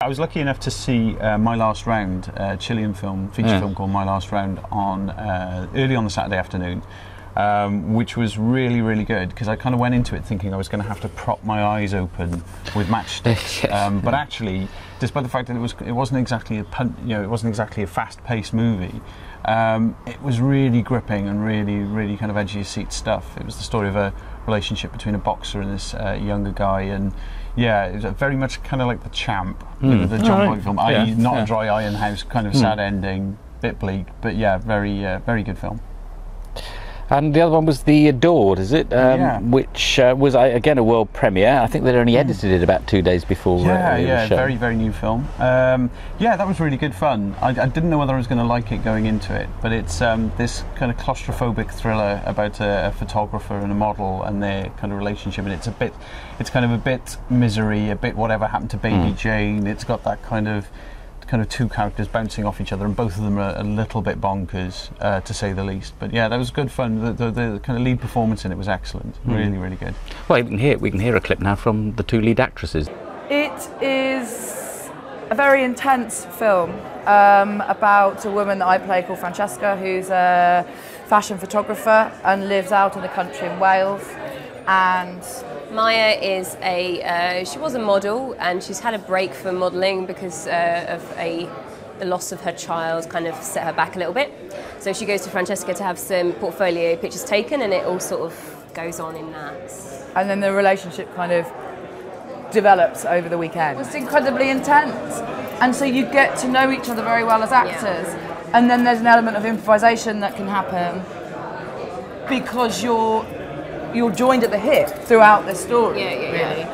was lucky enough to see My Last Round, Chilean film, feature film called My Last Round, on early on the Saturday afternoon, which was really, really good, because I kind of went into it thinking I was going to have to prop my eyes open with matchsticks. But actually, despite the fact that it wasn't exactly a fast-paced movie, it was really gripping and really, really kind of edge of your seat stuff. It was the story of a relationship between a boxer and this younger guy, and it was very much kind of like The Champ, the John Boyd film, i.e. not a dry iron house, kind of sad ending, bit bleak, but very, very good film. And the other one was The Adored, is it? Which was, again, a world premiere. I think they'd only edited it about 2 days before very, very new film. That was really good fun. I didn't know whether I was going to like it going into it, but it's this kind of claustrophobic thriller about a photographer and a model and their kind of relationship, and it's kind of a bit Misery, a bit Whatever Happened to Baby Jane. It's got that kind of two characters bouncing off each other, and both of them are a little bit bonkers, to say the least. But yeah, that was good fun. The kind of lead performance in it was excellent. Really, really good. Well, we can hear a clip now from the two lead actresses. It is a very intense film about a woman that I play called Francesca, who's a fashion photographer and lives out in the country in Wales. And Maya is she was a model, and she's had a break from modelling because of the loss of her child kind of set her back a little bit. So she goes to Francesca to have some portfolio pictures taken, and it all sort of goes on in that. And then the relationship kind of develops over the weekend. It's incredibly intense, and so you get to know each other very well as actors, and then there's an element of improvisation that can happen because you're joined at the hip throughout the story, really.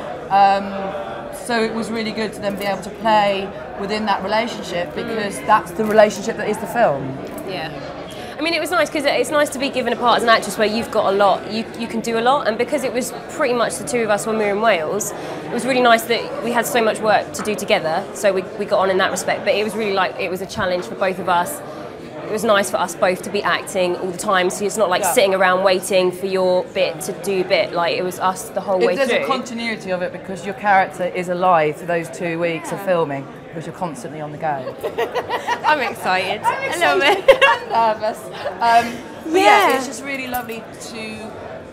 So it was really good to then be able to play within that relationship, because that's the relationship that is the film. Yeah. I mean, it was nice because it's nice to be given a part as an actress where you've got a lot, you can do a lot, and because it was pretty much the two of us when we were in Wales, it was really nice that we had so much work to do together, so we got on in that respect. But it was really it was a challenge for both of us. It was nice for us both to be acting all the time, so it's not like sitting around waiting for your bit to do bit. Like, it was us the whole way through. There's a continuity of it because your character is alive for those 2 weeks of filming, because you're constantly on the go. I'm excited. I'm a little bit. I'm nervous. But it's just really lovely to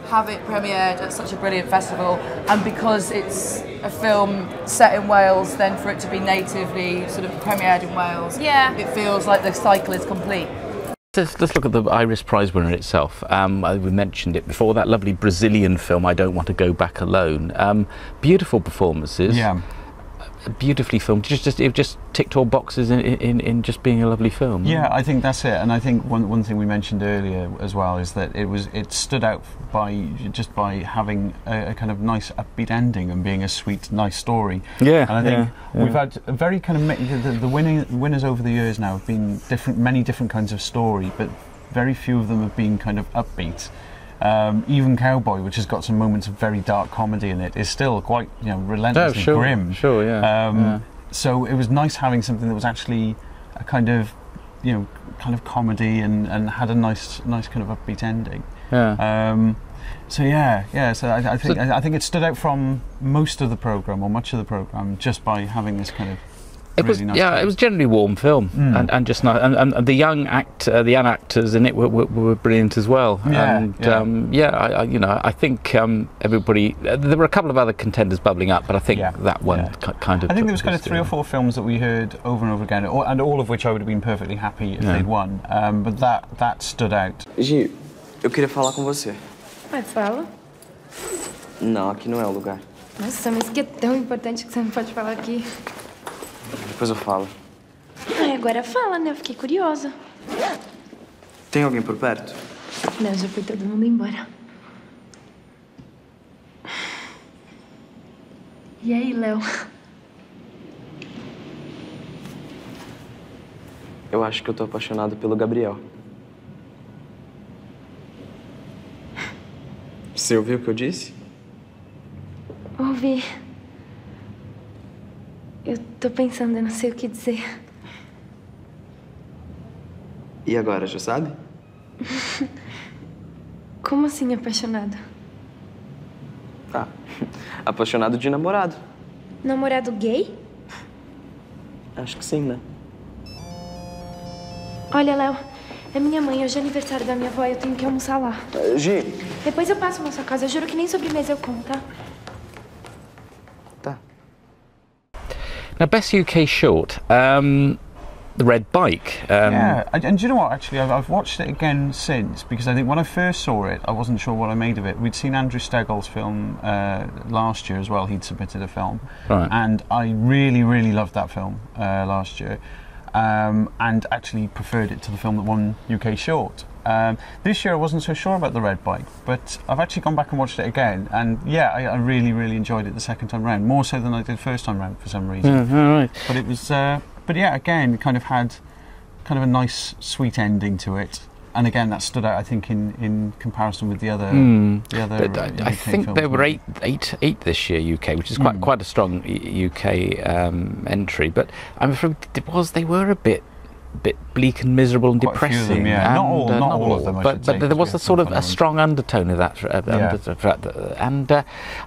have it premiered at such a brilliant festival, and because it's a film set in Wales, then for it to be natively sort of premiered in Wales, it feels like the cycle is complete. Let's look at the Iris Prize winner itself. We mentioned it before, that lovely Brazilian film, I Don't Want to Go Back Alone. Beautiful performances. Beautifully filmed. It just ticked all boxes in just being a lovely film. Yeah, I think that's it. And I think one thing we mentioned earlier as well is that it stood out by having a kind of nice upbeat ending and being a sweet, nice story. Yeah. And I think we've had a very kind of the winners over the years now have been many different kinds of story, but very few of them have been kind of upbeat. Even Cowboy, which has got some moments of very dark comedy in it, is still quite relentless and grim. So it was nice having something that was actually a kind of comedy and had a nice kind of upbeat ending. So I think it stood out from most of the programme, or much of the programme, just by having this kind of It was it was generally a warm film, and just nice, and the young actors in it were brilliant as well. I think everybody. There were a couple of other contenders bubbling up, but I think that one kind of. I think there was kind of 3 or 4 films that we heard over and over again, and all of which I would have been perfectly happy if they'd won. But that stood out. Gi, eu queria falar com você. Mas fala. Não, aqui não é o lugar. Nossa, mas que é tão importante que você não pode falar aqui. Depois eu falo. Ai, agora fala, né? Eu fiquei curiosa. Tem alguém por perto? Não, já foi todo mundo embora. E aí, Léo? Eu acho que eu tô apaixonado pelo Gabriel. Você ouviu o que eu disse? Ouvi. Eu tô pensando, eu não sei o que dizer. E agora, já sabe? Como assim apaixonado? Tá. Apaixonado de namorado. Namorado gay? Acho que sim, né? Olha, Léo, é minha mãe, hoje é aniversário da minha avó, eu tenho que almoçar lá. Gi. Depois eu passo na sua casa, eu juro que nem sobremesa eu como, tá? Tá. Now, best UK short, The Red Bike. Yeah, and do you know what, actually, I've watched it again since, because I think when I first saw it, I wasn't sure what I made of it. We'd seen Andrew Steggall's film last year as well, he'd submitted a film. Right. And I really, really loved that film last year, and actually preferred it to the film that won UK Short. This year I wasn't so sure about The Red Bike, but I've actually gone back and watched it again, and yeah, I really, really enjoyed it the second time round, more so than I did first time round for some reason. Right. But it was... but yeah, again, kind of had kind of a nice, sweet ending to it, and again, that stood out, I think, in comparison with the other. I think films. there were eight this year UK, which is quite a strong UK entry. But I'm afraid they were a bit bleak and miserable and Quite depressing. a few of them, yeah. Not all of them, I should say, but there was a sort of a strong undertone of that, and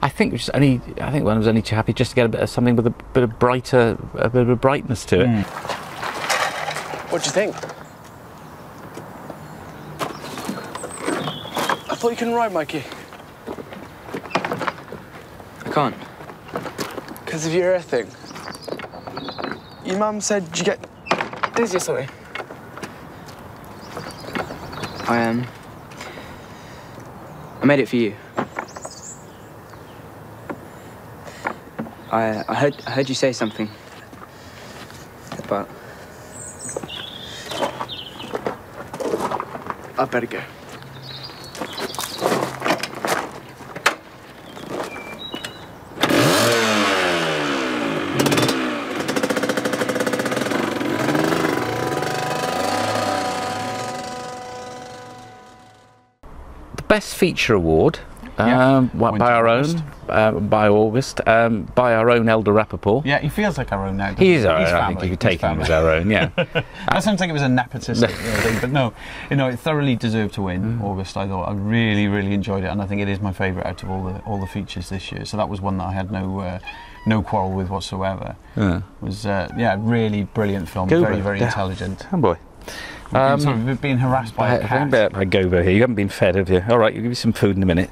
I think one was only too happy just to get a bit of something with a bit of brightness to it. What do you think? I thought you couldn't ride, Mikey. I can't. Because of your ear thing. Your mum said you get dizzy or something. I made it for you. I heard you say something about... I better go. Best Feature Award, by our own, by August, by our own Elder Rappaport. Yeah, he feels like our own now. He's our own. I think you could take him as our own. Yeah. I don't think it was a nepotistic thing, but no, it thoroughly deserved to win. August, I thought, I really, really enjoyed it, and I think it is my favourite out of all the features this year. So that was one that I had no quarrel with whatsoever. It was really brilliant film, very, very intelligent. Oh boy. Sort of being harassed by a cat. By Gobo here. You haven't been fed, have you? All right, you'll give you some food in a minute.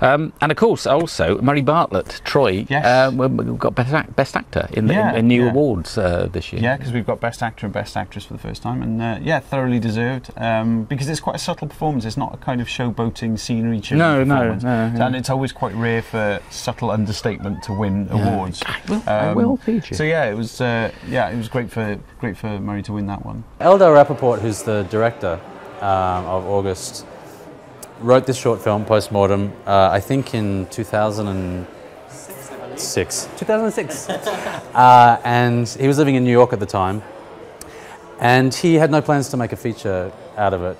And of course, also Murray Bartlett, Troy. Yes. We've got best actor in new awards this year. Yeah, because we've got best actor and best actress for the first time, and thoroughly deserved. Because it's quite a subtle performance. It's not a kind of showboating scenery performance. No. And it's always quite rare for subtle understatement to win awards. I will feature. So yeah, it was great for Murray to win that one. Elder Rappaport, who's the director of August, wrote this short film, Postmortem, I think in 2006. 2006. And he was living in New York at the time. And he had no plans to make a feature out of it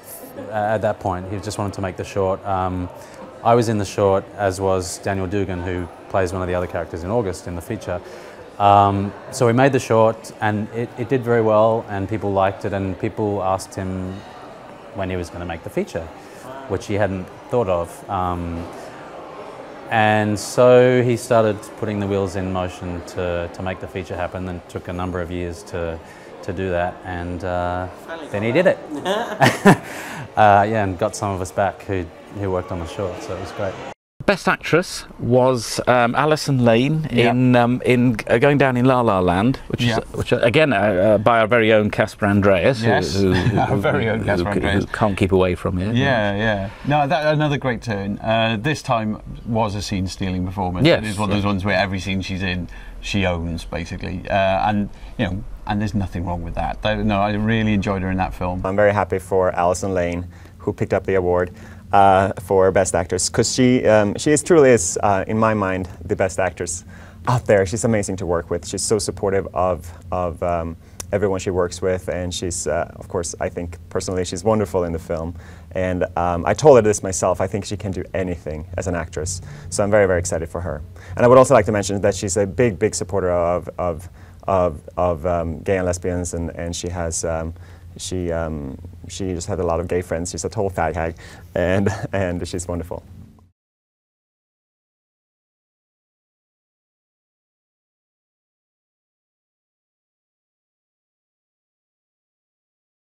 at that point. He just wanted to make the short. I was in the short, as was Daniel Dugan, who plays one of the other characters in August in the feature. So we made the short, and it did very well, and people liked it, and people asked him when he was going to make the feature, which he hadn't thought of. And so he started putting the wheels in motion to make the feature happen, and took a number of years to do that, and then he did it. And got some of us back who worked on the short, so it was great. Best actress was Alison Lane in Going Down in La La Land, which again by our very own Casper Andreas, our very own Casper Andreas, who can't keep away from it. No, another great turn. This time was a scene-stealing performance. Yes, it's one of those ones where every scene she's in, she owns basically, and there's nothing wrong with that. No, I really enjoyed her in that film. I'm very happy for Alison Lane, who picked up the award for Best Actress, because she truly is, in my mind, the best actress out there. She's amazing to work with. She's so supportive of everyone she works with, and she's, of course, I think personally she's wonderful in the film. And I told her this myself. I think she can do anything as an actress. So I'm very, very excited for her. And I would also like to mention that she's a big, big supporter of gay and lesbians, and she has. She just had a lot of gay friends. She's a total fag hag, and she's wonderful.